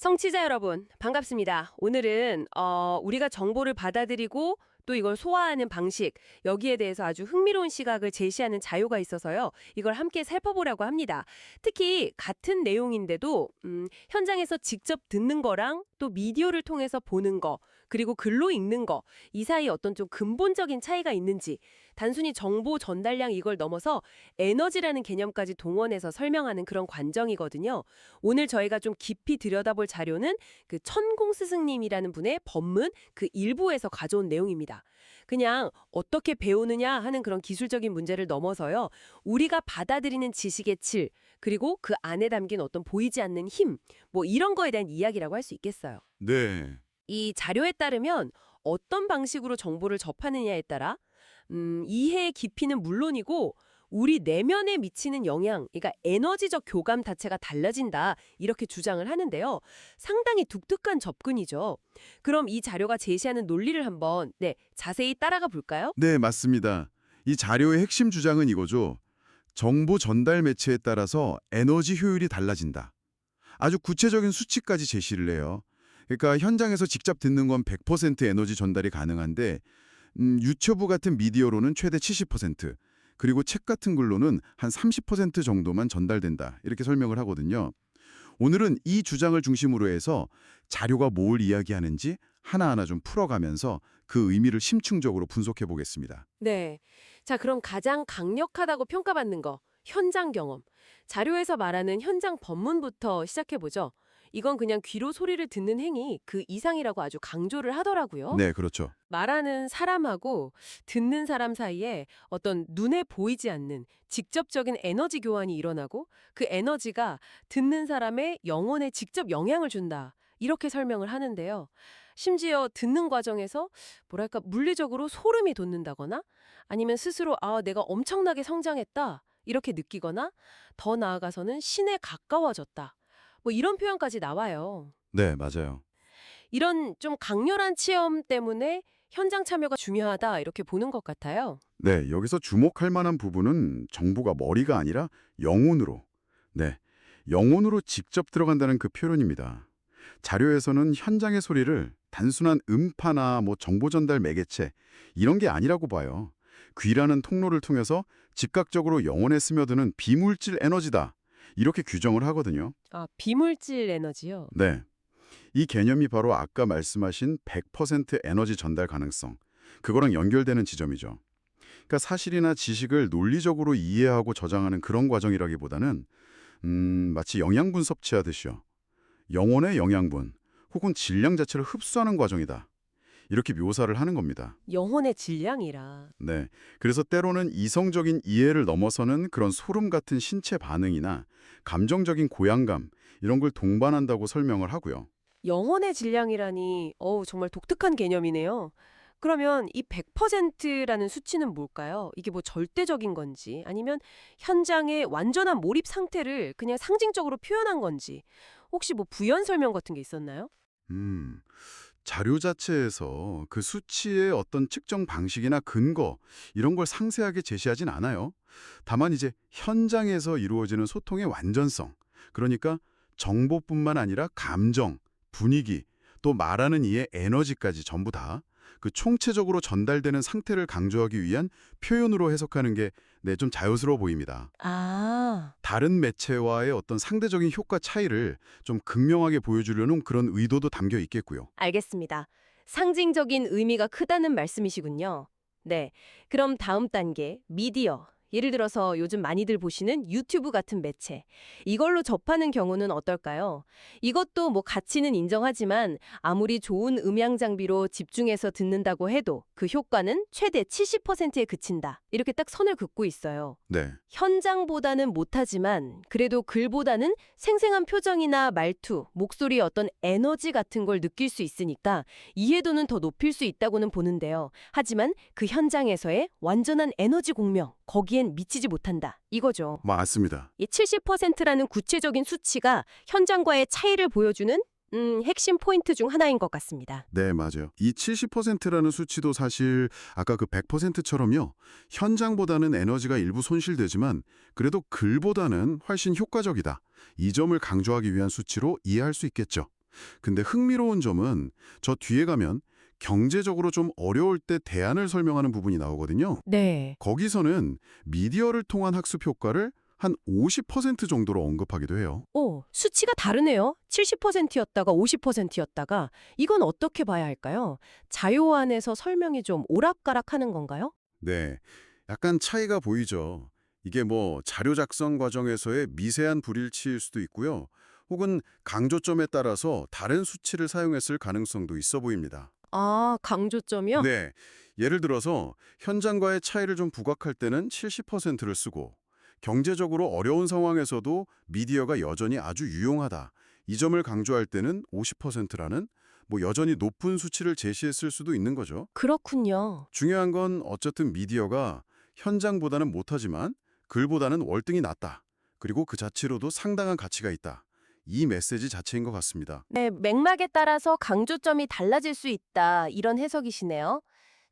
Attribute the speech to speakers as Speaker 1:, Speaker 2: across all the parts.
Speaker 1: 청취자 여러분, 반갑습니다. 오늘은 우리가 정보를 받아들이고 또 이걸 소화하는 방식, 여기에 대해서 아주 흥미로운 시각을 제시하는 자료가 있어서요. 이걸 함께 살펴보려고 합니다. 특히 같은 내용인데도 현장에서 직접 듣는 거랑 또 미디어를 통해서 보는 거, 그리고 글로 읽는 거, 이 사이에 어떤 좀 근본적인 차이가 있는지, 단순히 정보 전달량 이걸 넘어서 에너지라는 개념까지 동원해서 설명하는 그런 관정이거든요. 오늘 저희가 좀 깊이 들여다볼 자료는 그 천공 스승님이라는 분의 법문 그 일부에서 가져온 내용입니다. 그냥 어떻게 배우느냐 하는 그런 기술적인 문제를 넘어서요. 우리가 받아들이는 지식의 질, 그리고 그 안에 담긴 어떤 보이지 않는 힘, 뭐 이런 거에 대한 이야기라고 할 수 있겠어요.
Speaker 2: 네.
Speaker 1: 이 자료에 따르면 어떤 방식으로 정보를 접하느냐에 따라 이해의 깊이는 물론이고 우리 내면에 미치는 영향, 그러니까 에너지적 교감 자체가 달라진다 이렇게 주장을 하는데요. 상당히 독특한 접근이죠. 그럼 이 자료가 제시하는 논리를 한번 자세히 따라가 볼까요?
Speaker 2: 네, 맞습니다. 이 자료의 핵심 주장은 이거죠. 정보 전달 매체에 따라서 에너지 효율이 달라진다. 아주 구체적인 수치까지 제시를 해요. 그러니까 현장에서 직접 듣는 건 100% 에너지 전달이 가능한데 유튜브 같은 미디어로는 최대 70%, 그리고 책 같은 글로는 한 30% 정도만 전달된다. 이렇게 설명을 하거든요. 오늘은 이 주장을 중심으로 해서 자료가 뭘 이야기하는지 하나하나 좀 풀어가면서 그 의미를 심층적으로 분석해 보겠습니다.
Speaker 1: 네. 자, 그럼 가장 강력하다고 평가받는 거, 현장 경험. 자료에서 말하는 현장 법문부터 시작해보죠. 이건 그냥 귀로 소리를 듣는 행위 그 이상이라고 아주 강조를 하더라고요.
Speaker 2: 네, 그렇죠.
Speaker 1: 말하는 사람하고 듣는 사람 사이에 어떤 눈에 보이지 않는 직접적인 에너지 교환이 일어나고 그 에너지가 듣는 사람의 영혼에 직접 영향을 준다. 이렇게 설명을 하는데요. 심지어 듣는 과정에서 뭐랄까 물리적으로 소름이 돋는다거나 아니면 스스로 내가 엄청나게 성장했다. 이렇게 느끼거나 더 나아가서는 신에 가까워졌다. 뭐 이런 표현까지 나와요.
Speaker 2: 네, 맞아요.
Speaker 1: 이런 좀 강렬한 체험 때문에 현장 참여가 중요하다 이렇게 보는 것 같아요.
Speaker 2: 네, 여기서 주목할 만한 부분은 정보가 머리가 아니라 영혼으로, 네, 영혼으로 직접 들어간다는 그 표현입니다. 자료에서는 현장의 소리를 단순한 음파나 정보 전달 매개체 이런 게 아니라고 봐요. 귀라는 통로를 통해서 즉각적으로 영혼에 스며드는 비물질 에너지다. 이렇게 규정을 하거든요.
Speaker 1: 비물질 에너지요.
Speaker 2: 네. 이 개념이 바로 아까 말씀하신 100% 에너지 전달 가능성, 그거랑 연결되는 지점이죠. 그러니까 사실이나 지식을 논리적으로 이해하고 저장하는 그런 과정이라기보다는 마치 영양분 섭취하듯이요. 영혼의 영양분 혹은 질량 자체를 흡수하는 과정이다. 이렇게 묘사를 하는 겁니다.
Speaker 1: 영혼의 질량이라.
Speaker 2: 네. 그래서 때로는 이성적인 이해를 넘어서는 그런 소름 같은 신체 반응이나 감정적인 고양감 이런 걸 동반한다고 설명을 하고요.
Speaker 1: 영혼의 질량이라니 정말 독특한 개념이네요. 그러면 이 100%라는 수치는 뭘까요? 이게 뭐 절대적인 건지 아니면 현장의 완전한 몰입 상태를 그냥 상징적으로 표현한 건지 혹시 뭐 부연 설명 같은 게 있었나요?
Speaker 2: 자료 자체에서 그 수치의 어떤 측정 방식이나 근거 이런 걸 상세하게 제시하진 않아요. 다만 이제 현장에서 이루어지는 소통의 완전성, 그러니까 정보뿐만 아니라 감정, 분위기, 또 말하는 이의 에너지까지 전부 다 그 총체적으로 전달되는 상태를 강조하기 위한 표현으로 해석하는 게 좀 자유스러워 보입니다.
Speaker 1: 아,
Speaker 2: 다른 매체와의 어떤 상대적인 효과 차이를 좀 극명하게 보여주려는 그런 의도도 담겨 있겠고요.
Speaker 1: 알겠습니다. 상징적인 의미가 크다는 말씀이시군요. 네. 그럼 다음 단계, 미디어. 예를 들어서 요즘 많이들 보시는 유튜브 같은 매체. 이걸로 접하는 경우는 어떨까요? 이것도 뭐 가치는 인정하지만 아무리 좋은 음향 장비로 집중해서 듣는다고 해도 그 효과는 최대 70%에 그친다. 이렇게 딱 선을 긋고 있어요.
Speaker 2: 네.
Speaker 1: 현장보다는 못하지만 그래도 글보다는 생생한 표정이나 말투, 목소리의 어떤 에너지 같은 걸 느낄 수 있으니까 이해도는 더 높일 수 있다고는 보는데요. 하지만 그 현장에서의 완전한 에너지 공명, 거기엔 미치지 못한다. 이거죠.
Speaker 2: 맞습니다.
Speaker 1: 이 70%라는 구체적인 수치가 현장과의 차이를 보여주는 핵심 포인트 중 하나인 것 같습니다.
Speaker 2: 네, 맞아요. 이 70%라는 수치도 사실 아까 그 100%처럼요. 현장보다는 에너지가 일부 손실되지만 그래도 글보다는 훨씬 효과적이다. 이 점을 강조하기 위한 수치로 이해할 수 있겠죠. 근데 흥미로운 점은 저 뒤에 가면 경제적으로 좀 어려울 때 대안을 설명하는 부분이 나오거든요.
Speaker 1: 네.
Speaker 2: 거기서는 미디어를 통한 학습 효과를 한 50% 정도로 언급하기도 해요.
Speaker 1: 오, 수치가 다르네요. 70%였다가 50%였다가. 이건 어떻게 봐야 할까요? 자료안에서 설명이 좀 오락가락하는 건가요?
Speaker 2: 네, 약간 차이가 보이죠. 이게 뭐 자료 작성 과정에서의 미세한 불일치일 수도 있고요. 혹은 강조점에 따라서 다른 수치를 사용했을 가능성도 있어 보입니다.
Speaker 1: 아, 강조점이요?
Speaker 2: 네, 예를 들어서 현장과의 차이를 좀 부각할 때는 70%를 쓰고 경제적으로 어려운 상황에서도 미디어가 여전히 아주 유용하다. 이 점을 강조할 때는 50%라는 뭐 여전히 높은 수치를 제시했을 수도 있는 거죠.
Speaker 1: 그렇군요.
Speaker 2: 중요한 건 어쨌든 미디어가 현장보다는 못하지만 글보다는 월등히 낫다. 그리고 그 자체로도 상당한 가치가 있다. 이 메시지 자체인 것 같습니다.
Speaker 1: 네, 맥락에 따라서 강조점이 달라질 수 있다. 이런 해석이시네요.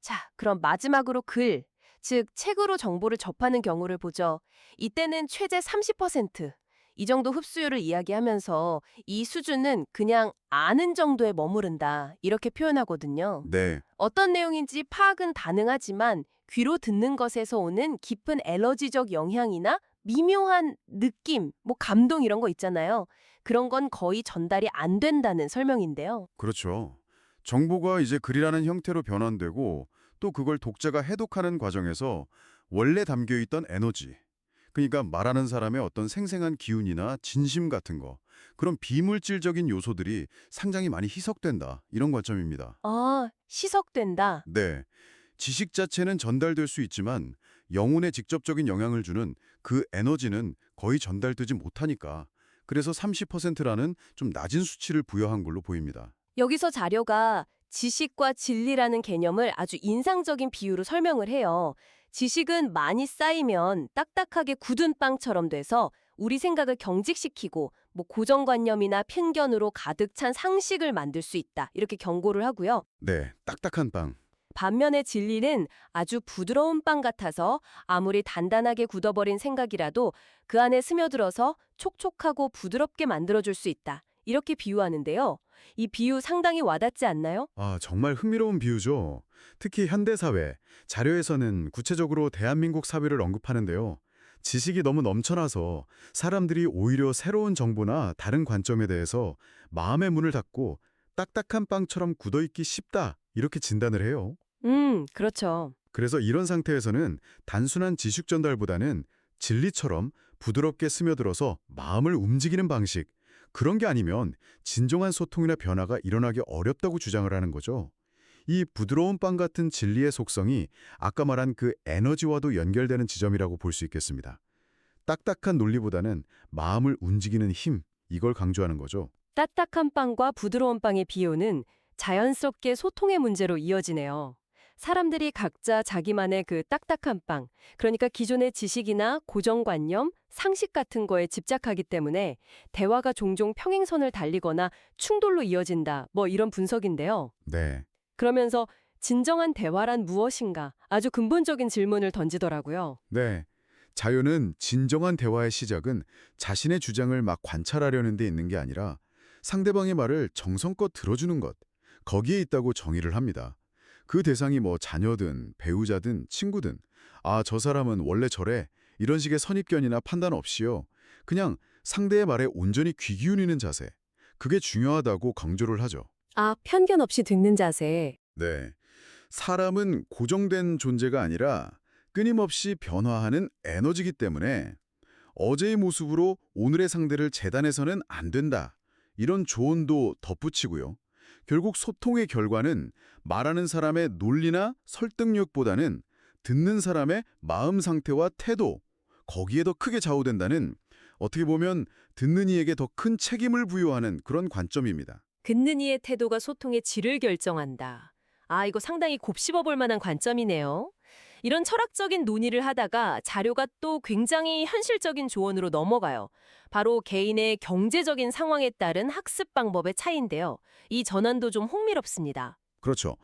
Speaker 1: 자, 그럼 마지막으로 글, 즉 책으로 정보를 접하는 경우를 보죠. 이때는 최대 30%. 이 정도 흡수율을 이야기하면서 이 수준은 그냥 아는 정도에 머무른다. 이렇게 표현하거든요.
Speaker 2: 네,
Speaker 1: 어떤 내용인지 파악은 가능하지만 귀로 듣는 것에서 오는 깊은 에너지적 영향이나 미묘한 느낌, 뭐 감동 이런 거 있잖아요. 그런 건 거의 전달이 안 된다는 설명인데요.
Speaker 2: 그렇죠. 정보가 이제 글이라는 형태로 변환되고 또 그걸 독자가 해독하는 과정에서 원래 담겨있던 에너지, 그러니까 말하는 사람의 어떤 생생한 기운이나 진심 같은 거, 그런 비물질적인 요소들이 상당히 많이 희석된다. 이런 관점입니다.
Speaker 1: 아, 시석된다.
Speaker 2: 네. 지식 자체는 전달될 수 있지만 영혼에 직접적인 영향을 주는 그 에너지는 거의 전달되지 못하니까 그래서 30%라는 좀 낮은 수치를 부여한 걸로 보입니다.
Speaker 1: 여기서 자료가 지식과 진리라는 개념을 아주 인상적인 비유로 설명을 해요. 지식은 많이 쌓이면 딱딱하게 굳은 빵처럼 돼서 우리 생각을 경직시키고 뭐 고정관념이나 편견으로 가득 찬 상식을 만들 수 있다. 이렇게 경고를 하고요.
Speaker 2: 네, 딱딱한 빵.
Speaker 1: 반면에 진리는 아주 부드러운 빵 같아서 아무리 단단하게 굳어버린 생각이라도 그 안에 스며들어서 촉촉하고 부드럽게 만들어줄 수 있다. 이렇게 비유하는데요. 이 비유 상당히 와닿지 않나요?
Speaker 2: 아, 정말 흥미로운 비유죠. 특히 현대사회, 자료에서는 구체적으로 대한민국 사회를 언급하는데요. 지식이 너무 넘쳐나서 사람들이 오히려 새로운 정보나 다른 관점에 대해서 마음의 문을 닫고 딱딱한 빵처럼 굳어있기 쉽다, 이렇게 진단을 해요.
Speaker 1: 그렇죠.
Speaker 2: 그래서 이런 상태에서는 단순한 지식 전달보다는 진리처럼 부드럽게 스며들어서 마음을 움직이는 방식, 그런 게 아니면 진정한 소통이나 변화가 일어나기 어렵다고 주장을 하는 거죠. 이 부드러운 빵 같은 진리의 속성이 아까 말한 그 에너지와도 연결되는 지점이라고 볼 수 있겠습니다. 딱딱한 논리보다는 마음을 움직이는 힘, 이걸 강조하는 거죠.
Speaker 1: 딱딱한 빵과 부드러운 빵의 비유는 자연스럽게 소통의 문제로 이어지네요. 사람들이 각자 자기만의 그 딱딱한 빵, 그러니까 기존의 지식이나 고정관념, 상식 같은 거에 집착하기 때문에 대화가 종종 평행선을 달리거나 충돌로 이어진다. 뭐 이런 분석인데요.
Speaker 2: 네.
Speaker 1: 그러면서 진정한 대화란 무엇인가? 아주 근본적인 질문을 던지더라고요.
Speaker 2: 네. 자유는 진정한 대화의 시작은 자신의 주장을 막 관찰하려는 데 있는 게 아니라 상대방의 말을 정성껏 들어주는 것, 거기에 있다고 정의를 합니다. 그 대상이 뭐 자녀든 배우자든 친구든 아, 저 사람은 원래 저래 이런 식의 선입견이나 판단 없이요. 그냥 상대의 말에 온전히 귀 기울이는 자세, 그게 중요하다고 강조를 하죠.
Speaker 1: 아, 편견 없이 듣는 자세.
Speaker 2: 네. 사람은 고정된 존재가 아니라 끊임없이 변화하는 에너지이기 때문에 어제의 모습으로 오늘의 상대를 재단해서는 안 된다. 이런 조언도 덧붙이고요. 결국 소통의 결과는 말하는 사람의 논리나 설득력보다는 듣는 사람의 마음 상태와 태도, 거기에 더 크게 좌우된다는, 어떻게 보면 듣는 이에게 더 큰 책임을 부여하는 그런 관점입니다.
Speaker 1: 듣는 이의 태도가 소통의 질을 결정한다. 아, 이거 상당히 곱씹어 볼 만한 관점이네요. 이런 철학적인 논의를 하다가 자료가 또 굉장히 현실적인 조언으로 넘어가요. 바로 개인의 경제적인 상황에 따른 학습 방법의 차이인데요. 이 전환도 좀 흥미롭습니다.
Speaker 2: 그렇죠.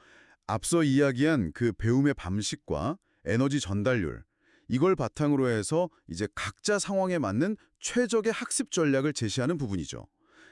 Speaker 2: 앞서 이야기한 그 배움의 방식과 에너지 전달률, 이걸 바탕으로 해서 이제 각자 상황에 맞는 최적의 학습 전략을 제시하는 부분이죠.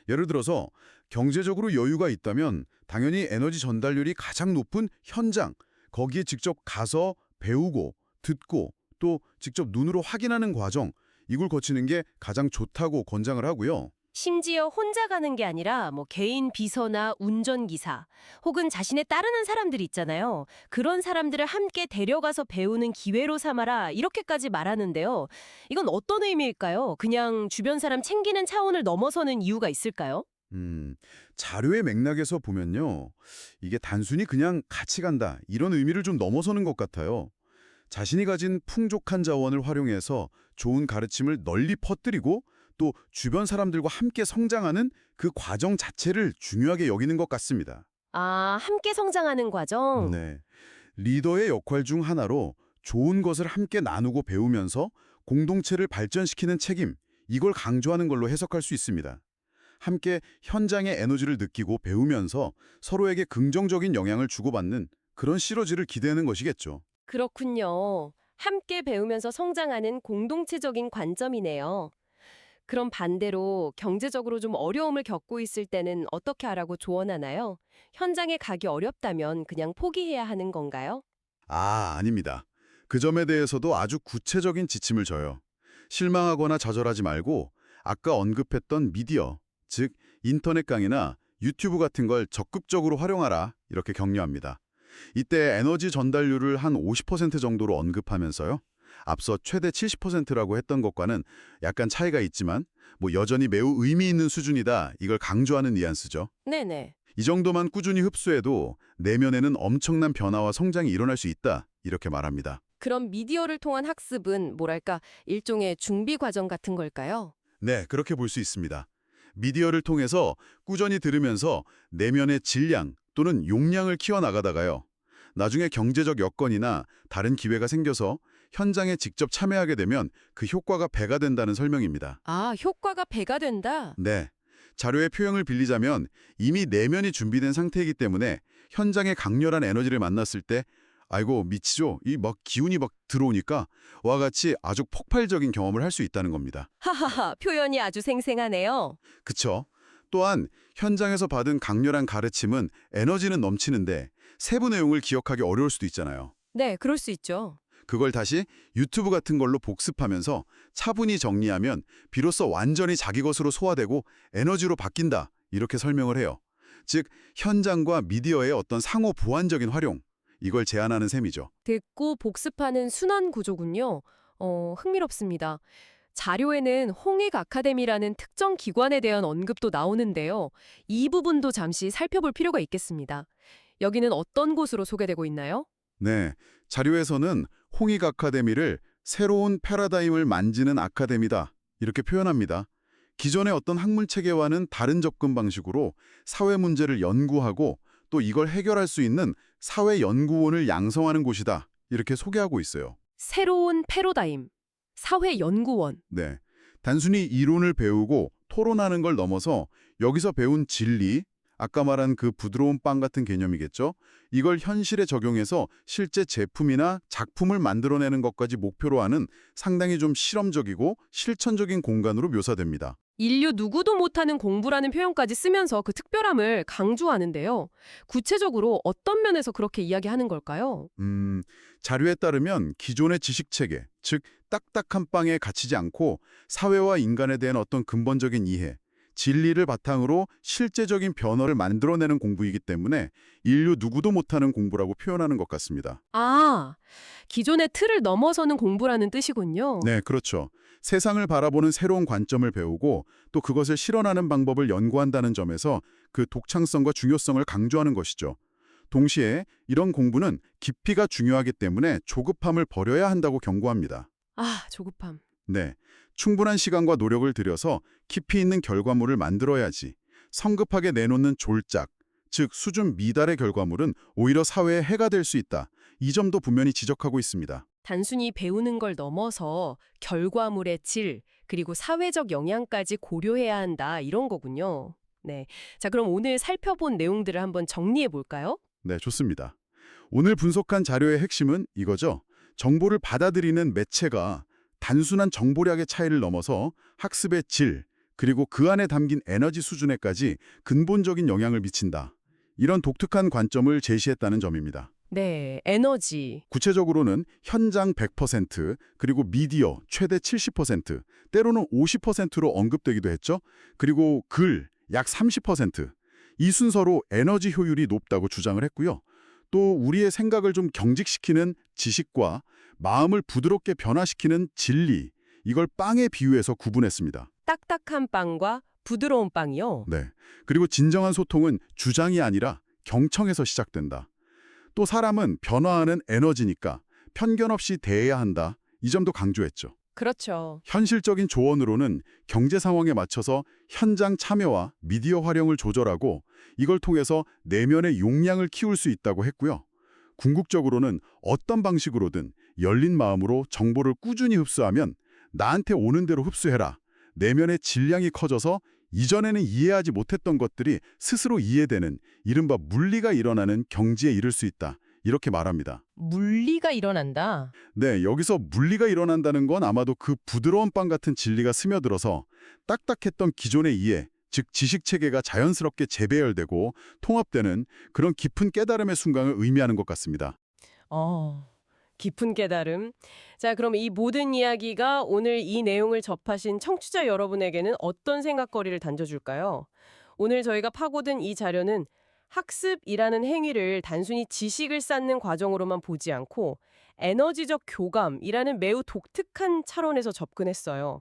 Speaker 2: 예를 들어서 경제적으로 여유가 있다면 당연히 에너지 전달률이 가장 높은 현장, 거기에 직접 가서 배우고 듣고 또 직접 눈으로 확인하는 과정, 이걸 거치는 게 가장 좋다고 권장을 하고요.
Speaker 1: 심지어 혼자 가는 게 아니라 뭐 개인 비서나 운전기사 혹은 자신의 따르는 사람들이 있잖아요. 그런 사람들을 함께 데려가서 배우는 기회로 삼아라 이렇게까지 말하는데요. 이건 어떤 의미일까요? 그냥 주변 사람 챙기는 차원을 넘어서는 이유가 있을까요?
Speaker 2: 자료의 맥락에서 보면요. 이게 단순히 그냥 같이 간다 이런 의미를 좀 넘어서는 것 같아요. 자신이 가진 풍족한 자원을 활용해서 좋은 가르침을 널리 퍼뜨리고 또 주변 사람들과 함께 성장하는 그 과정 자체를 중요하게 여기는 것 같습니다.
Speaker 1: 아, 함께 성장하는 과정?
Speaker 2: 네. 리더의 역할 중 하나로 좋은 것을 함께 나누고 배우면서 공동체를 발전시키는 책임, 이걸 강조하는 걸로 해석할 수 있습니다. 함께 현장의 에너지를 느끼고 배우면서 서로에게 긍정적인 영향을 주고받는 그런 시너지를 기대하는 것이겠죠.
Speaker 1: 그렇군요. 함께 배우면서 성장하는 공동체적인 관점이네요. 그럼 반대로 경제적으로 좀 어려움을 겪고 있을 때는 어떻게 하라고 조언하나요? 현장에 가기 어렵다면 그냥 포기해야 하는 건가요?
Speaker 2: 아닙니다. 그 점에 대해서도 아주 구체적인 지침을 줘요. 실망하거나 좌절하지 말고 아까 언급했던 미디어, 즉 인터넷 강의나 유튜브 같은 걸 적극적으로 활용하라 이렇게 격려합니다. 이때 에너지 전달률을 한 50% 정도로 언급하면서요. 앞서 최대 70%라고 했던 것과는 약간 차이가 있지만 여전히 매우 의미 있는 수준이다 이걸 강조하는 뉘앙스죠.
Speaker 1: 네네.
Speaker 2: 이 정도만 꾸준히 흡수해도 내면에는 엄청난 변화와 성장이 일어날 수 있다 이렇게 말합니다.
Speaker 1: 그럼 미디어를 통한 학습은 뭐랄까 일종의 준비 과정 같은 걸까요?
Speaker 2: 네, 그렇게 볼 수 있습니다. 미디어를 통해서 꾸준히 들으면서 내면의 질량 또는 용량을 키워나가다가요. 나중에 경제적 여건이나 다른 기회가 생겨서 현장에 직접 참여하게 되면 그 효과가 배가 된다는 설명입니다.
Speaker 1: 아, 효과가 배가 된다?
Speaker 2: 네. 자료의 표현을 빌리자면 이미 내면이 준비된 상태이기 때문에 현장의 강렬한 에너지를 만났을 때 아이고 미치죠. 이 기운이 들어오니까 와 같이 아주 폭발적인 경험을 할 수 있다는 겁니다.
Speaker 1: 하하하, 표현이 아주 생생하네요.
Speaker 2: 그쵸? 또한 현장에서 받은 강렬한 가르침은 에너지는 넘치는데 세부 내용을 기억하기 어려울 수도 있잖아요.
Speaker 1: 네, 그럴 수 있죠.
Speaker 2: 그걸 다시 유튜브 같은 걸로 복습하면서 차분히 정리하면 비로소 완전히 자기 것으로 소화되고 에너지로 바뀐다 이렇게 설명을 해요. 즉 현장과 미디어의 어떤 상호 보완적인 활용 이걸 제안하는 셈이죠.
Speaker 1: 듣고 복습하는 순환 구조군요. 흥미롭습니다. 자료에는 홍익 아카데미라는 특정 기관에 대한 언급도 나오는데요. 이 부분도 잠시 살펴볼 필요가 있겠습니다. 여기는 어떤 곳으로 소개되고 있나요?
Speaker 2: 네, 자료에서는 홍익 아카데미를 새로운 패러다임을 만지는 아카데미다 이렇게 표현합니다. 기존의 어떤 학문 체계와는 다른 접근 방식으로 사회 문제를 연구하고 또 이걸 해결할 수 있는 사회 연구원을 양성하는 곳이다 이렇게 소개하고 있어요.
Speaker 1: 새로운 패러다임, 사회연구원.
Speaker 2: 네, 단순히 이론을 배우고 토론하는 걸 넘어서 여기서 배운 진리, 아까 말한 그 부드러운 빵 같은 개념이겠죠? 이걸 현실에 적용해서 실제 제품이나 작품을 만들어내는 것까지 목표로 하는 상당히 좀 실험적이고 실천적인 공간으로 묘사됩니다.
Speaker 1: 인류 누구도 못하는 공부라는 표현까지 쓰면서 그 특별함을 강조하는데요. 구체적으로 어떤 면에서 그렇게 이야기하는 걸까요?
Speaker 2: 자료에 따르면 기존의 지식체계, 즉 딱딱한 빵에 갇히지 않고 사회와 인간에 대한 어떤 근본적인 이해, 진리를 바탕으로 실제적인 변화를 만들어내는 공부이기 때문에 인류 누구도 못하는 공부라고 표현하는 것 같습니다.
Speaker 1: 아, 기존의 틀을 넘어서는 공부라는 뜻이군요.
Speaker 2: 네, 그렇죠. 세상을 바라보는 새로운 관점을 배우고 또 그것을 실현하는 방법을 연구한다는 점에서 그 독창성과 중요성을 강조하는 것이죠. 동시에 이런 공부는 깊이가 중요하기 때문에 조급함을 버려야 한다고 경고합니다.
Speaker 1: 아, 조급함.
Speaker 2: 네, 충분한 시간과 노력을 들여서 깊이 있는 결과물을 만들어야지 성급하게 내놓는 졸작, 즉 수준 미달의 결과물은 오히려 사회에 해가 될 수 있다. 이 점도 분명히 지적하고 있습니다.
Speaker 1: 단순히 배우는 걸 넘어서 결과물의 질, 그리고 사회적 영향까지 고려해야 한다, 이런 거군요. 네. 자, 그럼 오늘 살펴본 내용들을 한번 정리해 볼까요?
Speaker 2: 네, 좋습니다. 오늘 분석한 자료의 핵심은 이거죠. 정보를 받아들이는 매체가 단순한 정보량의 차이를 넘어서 학습의 질, 그리고 그 안에 담긴 에너지 수준에까지 근본적인 영향을 미친다. 이런 독특한 관점을 제시했다는 점입니다.
Speaker 1: 네, 에너지.
Speaker 2: 구체적으로는 현장 100%, 그리고 미디어 최대 70%, 때로는 50%로 언급되기도 했죠. 그리고 글 약 30%. 이 순서로 에너지 효율이 높다고 주장을 했고요. 또 우리의 생각을 좀 경직시키는 지식과 마음을 부드럽게 변화시키는 진리, 이걸 빵에 비유해서 구분했습니다.
Speaker 1: 딱딱한 빵과 부드러운 빵이요.
Speaker 2: 네. 그리고 진정한 소통은 주장이 아니라 경청에서 시작된다. 또 사람은 변화하는 에너지니까 편견 없이 대해야 한다. 이 점도 강조했죠.
Speaker 1: 그렇죠.
Speaker 2: 현실적인 조언으로는 경제 상황에 맞춰서 현장 참여와 미디어 활용을 조절하고 이걸 통해서 내면의 용량을 키울 수 있다고 했고요. 궁극적으로는 어떤 방식으로든 열린 마음으로 정보를 꾸준히 흡수하면 나한테 오는 대로 흡수해라. 내면의 질량이 커져서 이전에는 이해하지 못했던 것들이 스스로 이해되는 이른바 물리가 일어나는 경지에 이를 수 있다. 이렇게 말합니다.
Speaker 1: 물리가 일어난다.
Speaker 2: 네, 여기서 물리가 일어난다는 건 아마도 그 부드러운 빵 같은 진리가 스며들어서 딱딱했던 기존의 이해, 즉 지식체계가 자연스럽게 재배열되고 통합되는 그런 깊은 깨달음의 순간을 의미하는 것 같습니다.
Speaker 1: 깊은 깨달음. 자, 그럼 이 모든 이야기가 오늘 이 내용을 접하신 청취자 여러분에게는 어떤 생각거리를 던져줄까요? 오늘 저희가 파고든 이 자료는 학습이라는 행위를 단순히 지식을 쌓는 과정으로만 보지 않고 에너지적 교감이라는 매우 독특한 차원에서 접근했어요.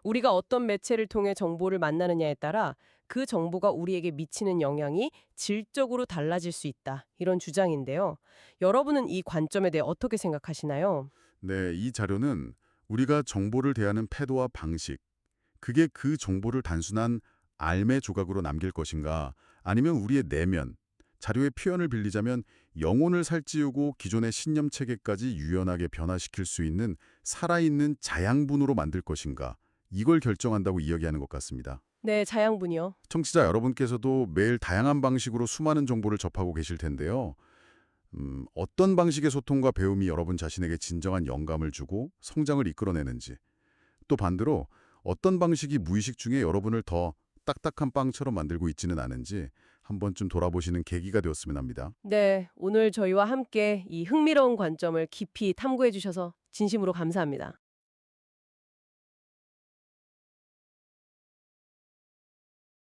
Speaker 1: 우리가 어떤 매체를 통해 정보를 만나느냐에 따라 그 정보가 우리에게 미치는 영향이 질적으로 달라질 수 있다. 이런 주장인데요. 여러분은 이 관점에 대해 어떻게 생각하시나요?
Speaker 2: 네, 이 자료는 우리가 정보를 대하는 태도와 방식, 그게 그 정보를 단순한 알매 조각으로 남길 것인가, 아니면 우리의 내면, 자료의 표현을 빌리자면 영혼을 살찌우고 기존의 신념 체계까지 유연하게 변화시킬 수 있는 살아있는 자양분으로 만들 것인가, 이걸 결정한다고 이야기하는 것 같습니다.
Speaker 1: 네, 자양분이요.
Speaker 2: 청취자 여러분께서도 매일 다양한 방식으로 수많은 정보를 접하고 계실 텐데요. 어떤 방식의 소통과 배움이 여러분 자신에게 진정한 영감을 주고 성장을 이끌어내는지, 또 반대로 어떤 방식이 무의식 중에 여러분을 더 딱딱한 빵처럼 만들고 있지는 않은지 한 번쯤 돌아보시는 계기가 되었으면 합니다.
Speaker 1: 네, 오늘 저희와 함께 이 흥미로운 관점을 깊이 탐구해 주셔서 진심으로 감사합니다.